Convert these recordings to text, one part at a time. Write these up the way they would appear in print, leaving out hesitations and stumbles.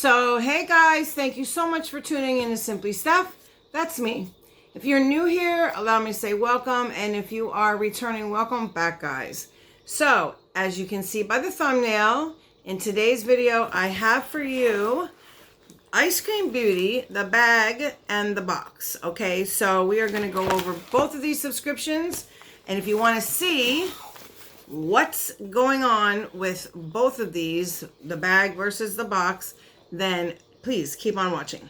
So, hey guys, thank you so much for tuning in to Simply Steph. That's me. If you're new here, allow me to say welcome. And if you are returning, welcome back, guys. So, as you can see by the thumbnail, in today's video, I have for you Eyescream Beauty, the bag, and the box. Okay, so we are going to go over both of these subscriptions. And if you want to see what's going on with both of these, the bag versus the box, then please keep on watching.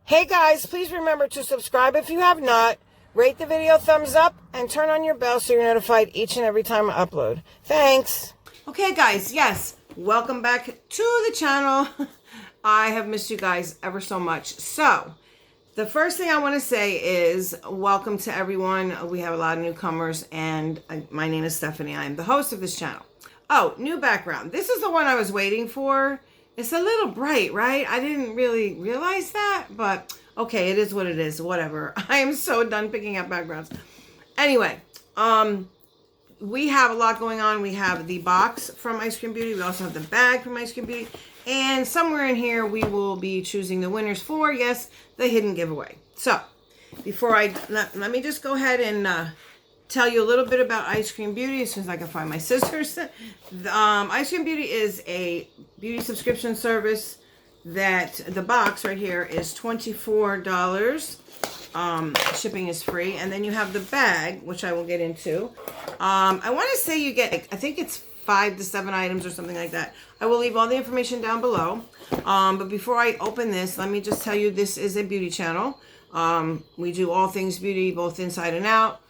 Hey guys, please remember to subscribe if you have not, rate the video thumbs up, and turn on your bell so you're notified each and every time I upload. Thanks. Okay guys, yes, welcome back to the channel. I have missed you guys ever so much. So, the first thing I want to say is welcome to everyone. We have a lot of newcomers, and my name is Stephanie. I am the host of this channel. Oh, new background. This is the one I was waiting for. It's a little bright, right? I didn't really realize that, but okay, it is what it is. Whatever. I am so done picking up backgrounds. Anyway, we have a lot going on. We have the box from Eyescream Beauty. We also have the bag from Eyescream Beauty. And somewhere in here, we will be choosing the winners for, yes, the hidden giveaway. So, before let me just go ahead and tell you a little bit about Eyescream Beauty as soon as I can find my scissors. Eyescream Beauty is a beauty subscription service that the box right here is $24. Shipping is free. And then you have the bag, which I will get into. I want to say you get, I think it's 5 to 7 items or something like that. I will leave all the information down below. But before I open this, let me just tell you this is a beauty channel. We do all things beauty, both inside and out,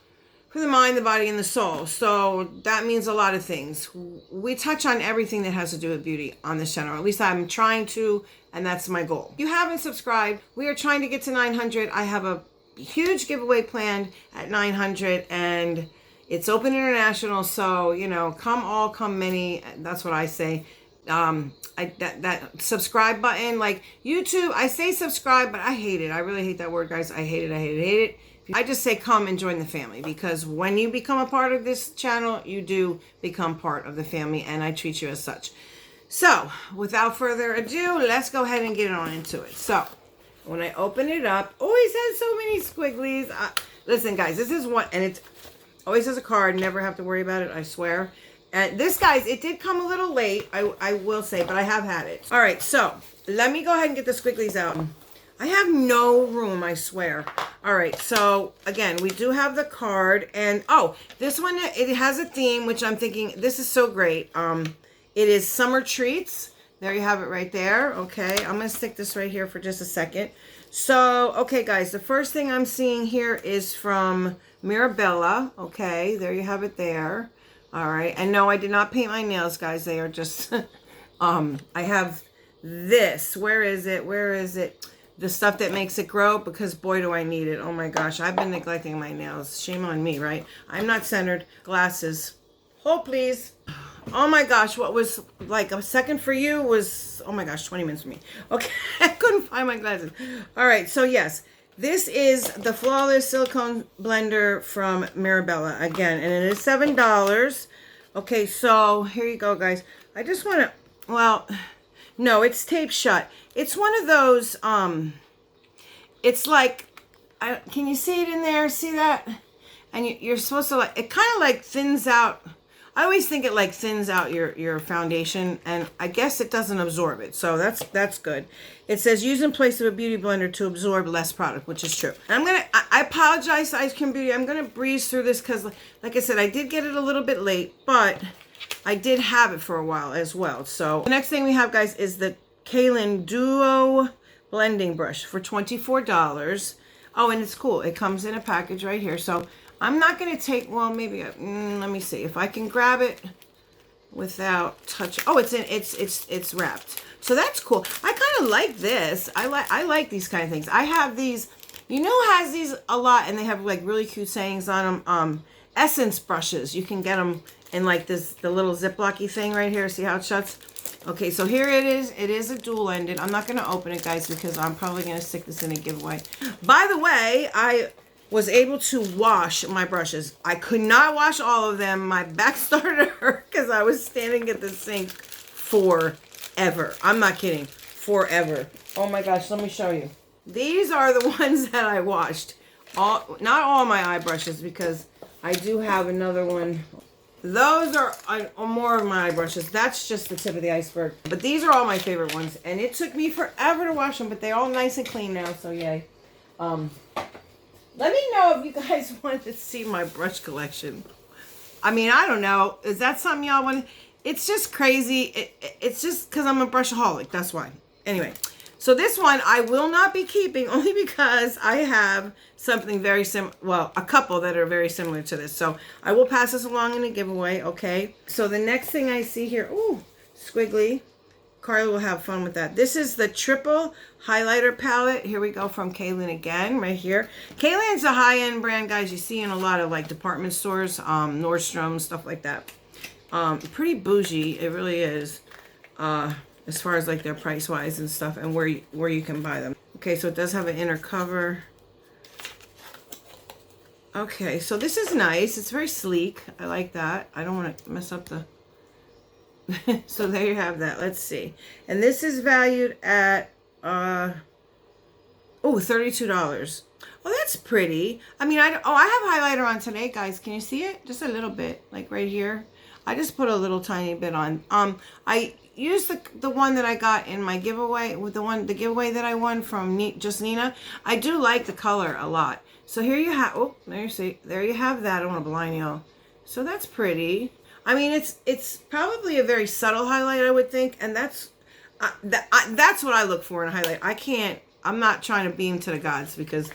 for the mind, the body, and the soul. So that means a lot of things. We touch on everything that has to do with beauty on this channel. At least I'm trying to, and that's my goal. If you haven't subscribed, we are trying to get to 900. I have a huge giveaway planned at 900, and it's open international, so, you know, come all, come many. That's what I say. That subscribe button, like YouTube, I say subscribe, but I hate it. I really hate that word, guys. I hate it. I hate it. I hate it. I just say come and join the family, because when you become a part of this channel, you do become part of the family, and I treat you as such. So, without further ado, let's go ahead and get on into it. So, when I open it up, always has so many squigglies. Listen, guys, this is one, and it's always has a card. Never have to worry about it, I swear. And this, guys, it did come a little late, I will say, but I have had it. All right, so let me go ahead and get the squigglies out. I have no room, I swear. All right, so again, we do have the card, and oh, this one, it has a theme, which I'm thinking, this is so great. It is Summer Treats. There you have it right there. Okay, I'm gonna stick this right here for just a second. So, okay, guys, the first thing I'm seeing here is from Mirabella. Okay, there you have it there. All right, and no, I did not paint my nails, guys. They are just, I have this. Where is it? Where is it? The stuff that makes it grow, because boy, do I need it. Oh my gosh, I've been neglecting my nails. Shame on me, right? I'm not centered. Glasses. Hold, please. Oh my gosh, what was like a second for you was, oh my gosh, 20 minutes for me. Okay, I couldn't find my glasses. All right, so yes, this is the Flawless Silicone Blender from Mirabella again, and it is $7. Okay, so here you go, guys. I just want to, well, no, it's taped shut. It's one of those, it's like, can you see it in there? See that? And you're supposed to, like, it kind of like thins out. I always think it like thins out your foundation, and I guess it doesn't absorb it. So that's good. It says use in place of a beauty blender to absorb less product, which is true. And I apologize to Eyescream Beauty. I'm going to breeze through this because, like I said, I did get it a little bit late, but I did have it for a while as well. So the next thing we have, guys, is the Kaylin Duo Blending Brush for $24. Oh, and it's cool. It comes in a package right here. So I'm not going to take, well, maybe, let me see if I can grab it without touch. Oh, it's wrapped. So that's cool. I kind of like this. I like these kind of things. I have these, you know, has these a lot, and they have like really cute sayings on them. Essence brushes. You can get them in like this, the little Ziploc-y thing right here. See how it shuts? Okay, so here it is. It is a dual-ended. I'm not going to open it, guys, because I'm probably going to stick this in a giveaway. By the way, was able to wash my brushes. I could not wash all of them. My back started to hurt because I was standing at the sink forever. I'm not kidding. Forever. Oh my gosh, let me show you. These are the ones that I washed. Not all my eye brushes, because I do have another one. Those are more of my eye brushes. That's just the tip of the iceberg. But these are all my favorite ones. And it took me forever to wash them, but they're all nice and clean now, so yay. Let me know if you guys want to see my brush collection. I mean, I don't know. Is that something y'all want? It's just crazy. It's just because I'm a brushaholic. That's why. Anyway, so this one I will not be keeping, only because I have something very similar. Well, a couple that are very similar to this. So I will pass this along in a giveaway. Okay. So the next thing I see here. Ooh, squiggly. Carly will have fun with that. This is the triple highlighter palette. Here we go, from Kaylin again, right here. Kaylin's a high-end brand, guys. You see in a lot of like department stores, Nordstrom, stuff like that. Pretty bougie, it really is. As far as like their price-wise and stuff, and where you can buy them. Okay, so it does have an inner cover. Okay, so this is nice. It's very sleek. I like that. I don't want to mess up the... So there you have that. Let's see. And this is valued at $32. Oh, that's pretty. I mean, I have highlighter on today, guys. Can you see it? Just a little bit, like right here. I just put a little tiny bit on. I used the one that I got in my giveaway, with the giveaway that I won from Just Nina. I do like the color a lot. So here you have, oh, there you have that. I don't want to blind y'all. So that's pretty. I mean, it's probably a very subtle highlight, I would think, and that's what I look for in a highlight. I'm not trying to beam to the gods, because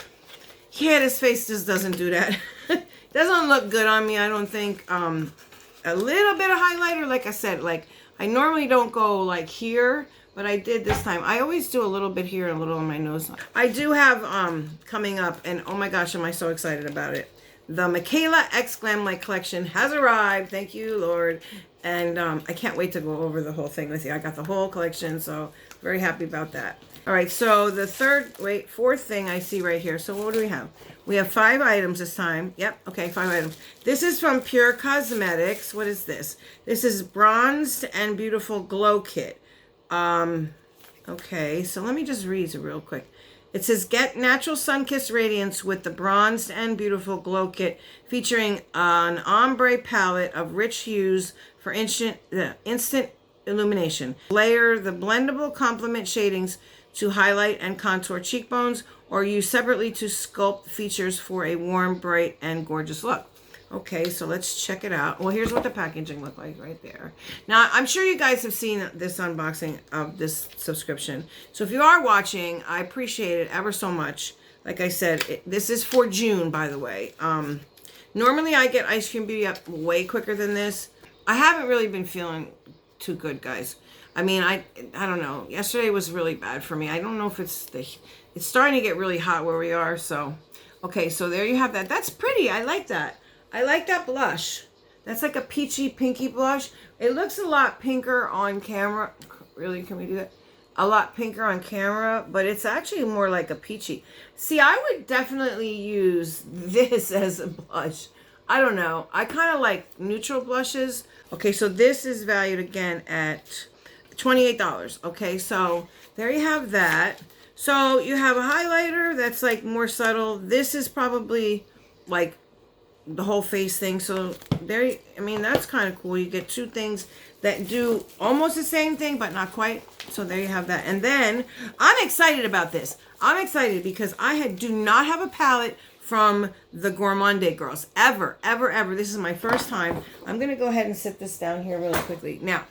yeah, this face just doesn't do that. Doesn't look good on me, I don't think. A little bit of highlighter, like I said, like I normally don't go like here, but I did this time. I always do a little bit here and a little on my nose. I do have coming up, and oh my gosh, am I so excited about it. The Michaela X Glam Light collection has arrived. Thank you, Lord. And I can't wait to go over the whole thing with you. I got the whole collection, so very happy about that. All right, so the fourth thing I see right here. So what do we have? We have 5 items this time. Yep, okay, 5 items. This is from Pure Cosmetics. What is this? This is Bronzed and Beautiful Glow Kit. Okay, so let me just read it real quick. It says, get natural sun-kissed radiance with the Bronzed and Beautiful Glow Kit, featuring an ombre palette of rich hues for instant illumination. Layer the blendable complement shadings to highlight and contour cheekbones, or use separately to sculpt features for a warm, bright, and gorgeous look. Okay, so let's check it out. Well, here's what the packaging looked like right there. Now, I'm sure you guys have seen this unboxing of this subscription. So if you are watching, I appreciate it ever so much. Like I said, this is for June, by the way. Normally, I get Ice Cream Beauty up way quicker than this. I haven't really been feeling too good, guys. I mean, I don't know. Yesterday was really bad for me. I don't know if it's starting to get really hot where we are. So, okay, so there you have that. That's pretty. I like that. I like that blush. That's like a peachy pinky blush. It looks a lot pinker on camera. Really, can we do that? A lot pinker on camera, but it's actually more like a peachy. See, I would definitely use this as a blush. I don't know. I kind of like neutral blushes. Okay, so this is valued again at $28. Okay, so there you have that. So you have a highlighter that's like more subtle. This is probably like the whole face thing. So there, I mean, that's kind of cool. You get 2 things that do almost the same thing, but not quite. So there you have that. And then I'm excited about this. I'm excited because I do not have a palette from the Gourmande girls ever. This is my first time. I'm going to go ahead and sit this down here really quickly. Now,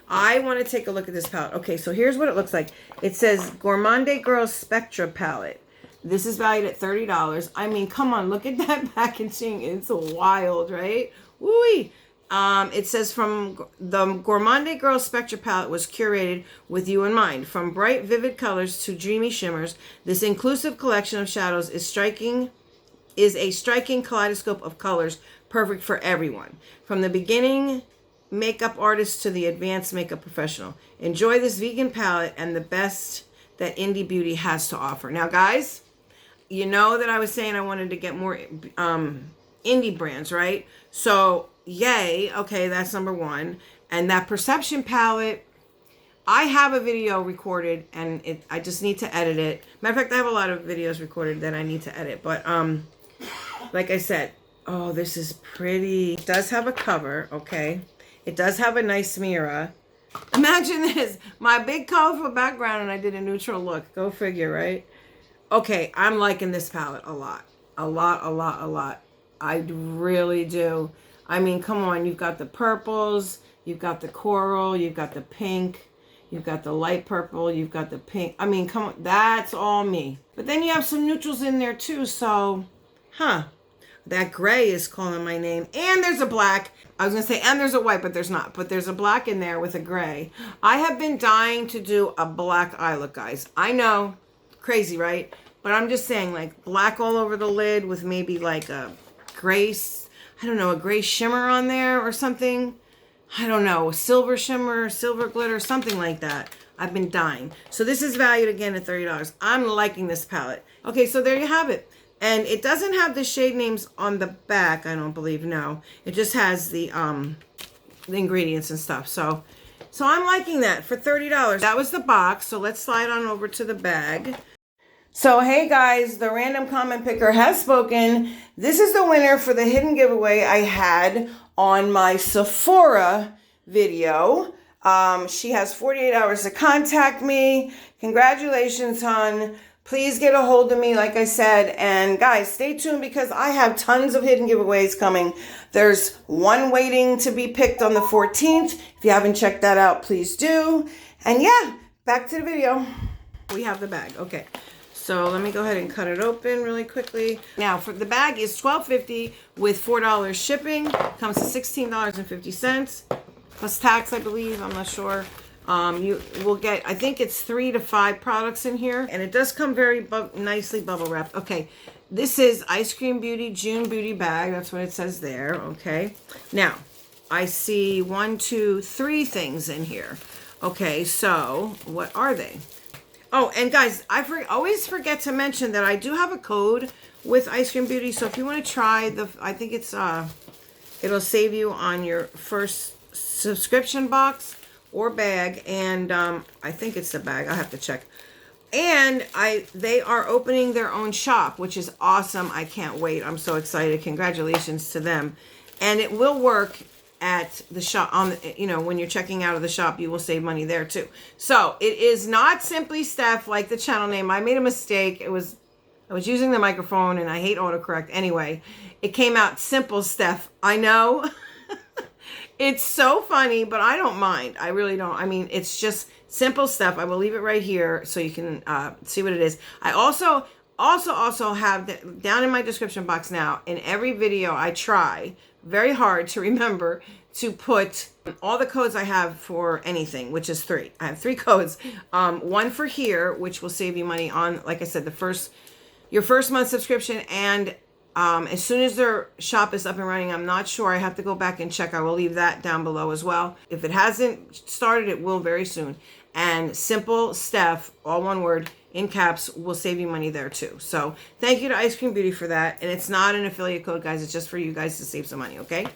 I want to take a look at this palette. Okay, so here's what it looks like. It says Gourmande Girls Spectra Palette. This is valued at $30. I mean, come on, look at that packaging. It's wild, right? Woo-wee. It says from the Gourmande Girls Spectra Palette was curated with you in mind. From bright, vivid colors to dreamy shimmers, this inclusive collection of shadows is a striking kaleidoscope of colors, perfect for everyone. From the beginning makeup artist to the advanced makeup professional. Enjoy this vegan palette and the best that indie beauty has to offer. Now, guys, you know that I was saying I wanted to get more indie brands, right? So, yay. Okay, that's number one. And that Perception palette, I have a video recorded and I just need to edit it. Matter of fact, I have a lot of videos recorded that I need to edit. But like I said, oh, this is pretty. It does have a cover, okay? It does have a nice mirror. Imagine this, my big colorful background and I did a neutral look. Go figure, right? Okay, I'm liking this palette a lot. A lot, a lot, a lot. I really do. I mean, come on, you've got the purples, you've got the coral, you've got the pink, you've got the light purple, you've got the pink. I mean, come on, that's all me. But then you have some neutrals in there too, so, that gray is calling my name. And there's a black. I was going to say, and there's a white, but there's not. But there's a black in there with a gray. I have been dying to do a black eye look, guys. I know, crazy, right? But I'm just saying, like, black all over the lid with maybe like a gray, I don't know, a gray shimmer on there or something. I don't know, a silver shimmer, silver glitter, something like that. I've been dying. So this is valued again at $30. I'm liking this palette. Okay, so there you have it. And it doesn't have the shade names on the back, I don't believe, no. It just has the ingredients and stuff. So I'm liking that for $30. That was the box, so let's slide on over to the bag. So, hey guys, the random comment picker has spoken. This is the winner for the hidden giveaway I had on my Sephora video. She has 48 hours to contact me. Congratulations, hon. Please get a hold of me, like I said. And guys, stay tuned because I have tons of hidden giveaways coming. There's one waiting to be picked on the 14th. If you haven't checked that out, please do. And yeah, back to the video. We have the bag. Okay. So let me go ahead and cut it open really quickly. Now, for the bag is $12.50 with $4 shipping. Comes to $16.50 plus tax, I believe. I'm not sure. You will get, I think it's 3 to 5 products in here, and it does come very nicely bubble wrapped. Okay, this is Eyescream Beauty June Beauty Bag. That's what it says there. Okay, now I see 1, 2, 3 things in here. Okay, so what are they? Oh, and guys, I always forget to mention that I do have a code with Eyescream Beauty. So if you want to try I think it's it'll save you on your first subscription box or bag, and I think it's the bag. I have to check. And they are opening their own shop, which is awesome. I can't wait. I'm so excited. Congratulations to them. And it will work at the shop when you're checking out of the shop. You will save money there too. So it is not Simply Steph like the channel name. I made a mistake. I was using the microphone and I hate autocorrect. Anyway, it came out Simple Steph. I know. It's so funny, but I don't mind. I really don't. I mean, it's just Simple Steph. I will leave it right here so you can see what it is. I also have down in my description box now, in every video I try very hard to remember to put all the codes I have for anything, which is 3. I have 3 codes. One for here, which will save you money on, like I said, your first month subscription, and as soon as their shop is up and running, I'm not sure. I have to go back and check. I will leave that down below as well. If it hasn't started, it will very soon. And Simple Steph, all one word, in caps, will save you money there too. So thank you to Eyescream Beauty for that. And it's not an affiliate code, guys. It's just for you guys to save some money, okay?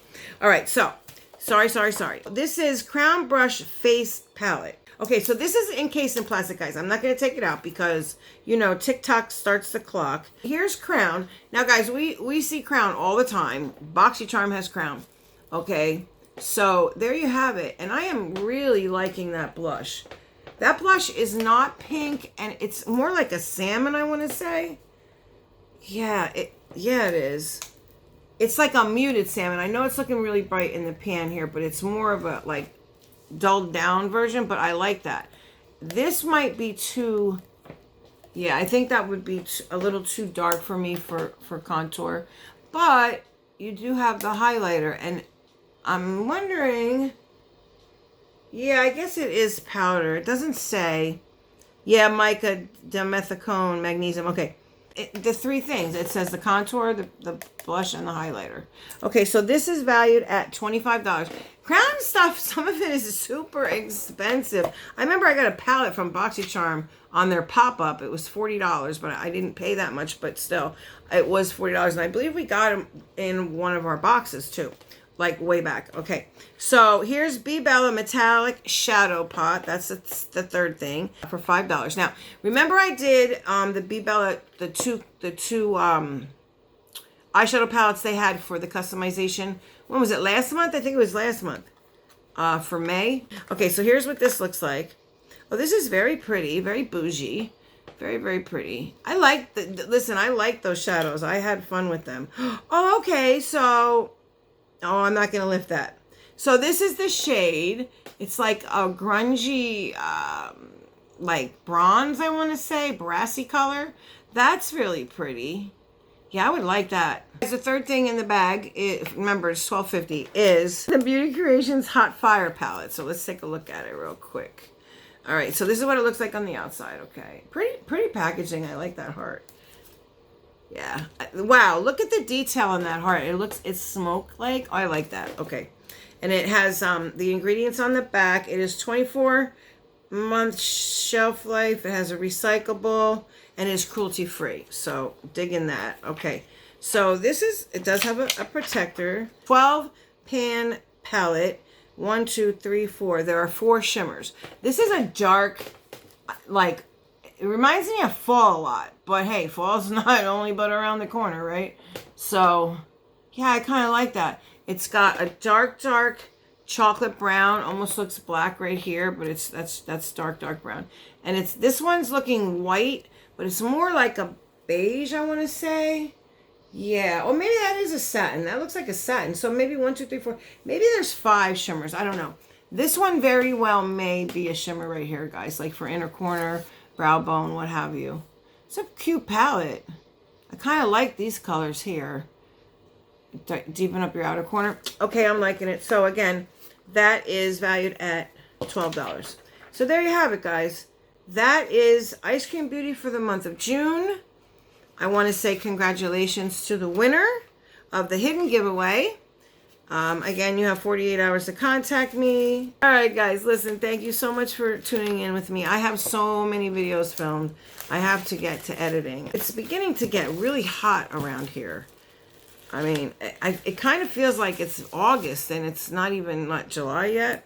All right, so sorry. This is Crown Brush Face Palette. Okay, so this is encased in plastic, guys. I'm not going to take it out because, you know, TikTok starts the clock. Here's Crown. Now, guys, we see Crown all the time. BoxyCharm has Crown. Okay, so there you have it. And I am really liking that blush. That blush is not pink, and it's more like a salmon, I want to say. Yeah, it is. It's like a muted salmon. I know it's looking really bright in the pan here, but it's more of a, like, dulled down version, but I like that. This might be too, yeah, I think that would be a little too dark for me for contour, but you do have the highlighter, and I'm wondering, yeah, I guess it is powder. It doesn't say. Yeah, mica, dimethicone, magnesium. Okay, the three things. It says the contour, the blush, and the highlighter. Okay, so this is valued at $25. Crown stuff, some of it is super expensive. I remember I got a palette from BoxyCharm on their pop-up. It was $40, but I didn't pay that much, but still, it was $40. And I believe we got them in one of our boxes, too. Like way back. Okay, so here's Be Bella Metallic Shadow Pot. That's the third thing for $5. Now, remember I did the Be Bella, the two eyeshadow palettes they had for the customization. When was it? Last month? I think it was last month. For May. Okay, so here's what this looks like. Oh, this is very pretty, very bougie. Very, very pretty. I like listen, I like those shadows. I had fun with them. Oh, okay, so oh, I'm not going to lift that. So this is the shade. It's like a grungy, like bronze, I want to say. Brassy color. That's really pretty. Yeah, I would like that. The third thing in the bag, remember it's $12.50, is the Beauty Creations Hot Fire Palette. So let's take a look at it real quick. All right, so this is what it looks like on the outside, okay? Pretty packaging. I like that heart. Yeah. Wow, look at the detail on that heart. It's smoke-like. Oh, I like that. Okay. And it has the ingredients on the back. It is 24-month shelf life. It has a recyclable and is cruelty-free. So, dig in that. Okay. So, it does have a protector. 12-pan palette. 1, 2, 3, 4. There are 4 shimmers. This is a dark, like, it reminds me of fall a lot, but hey, fall's not only but around the corner, right? So, yeah, I kind of like that. It's got a dark chocolate brown, almost looks black right here, but that's dark brown. And this one's looking white, but it's more like a beige, I want to say. Yeah, or maybe that is a satin. That looks like a satin. So maybe 1, 2, 3, 4. Maybe there's 5 shimmers. I don't know. This one very well may be a shimmer right here, guys, like for inner corner, brow bone, what have you. It's a cute palette. I kind of like these colors here. Deepen up your outer corner. Okay, I'm liking it. So again, that is valued at $12. So there you have it, guys. That is Ice Cream Beauty for the month of June. I want to say congratulations to the winner of the hidden giveaway. Again, you have 48 hours to contact me. All right, guys, listen, thank you so much for tuning in with me. I have so many videos filmed. I have to get to editing. It's beginning to get really hot around here. I mean, it kind of feels like it's August and it's not July yet.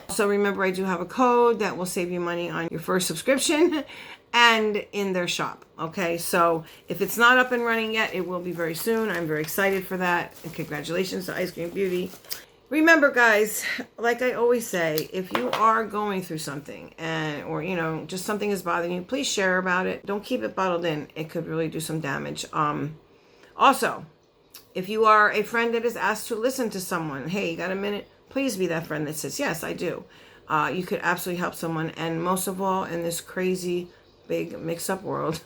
So remember, I do have a code that will save you money on your first subscription and in their shop. Okay, so if it's not up and running yet, it will be very soon. I'm very excited for that. And congratulations to Ice Cream Beauty. Remember, guys, like I always say, if you are going through something or just something is bothering you, please share about it. Don't keep it bottled in. It could really do some damage. Also, if you are a friend that is asked to listen to someone, hey, you got a minute? Please be that friend that says, yes, I do. You could absolutely help someone. And most of all, in this crazy, big, mixed-up world,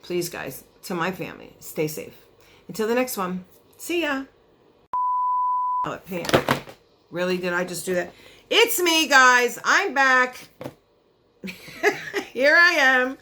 please, guys, to my family, stay safe. Until the next one, see ya. Really, did I just do that? It's me, guys. I'm back. Here I am.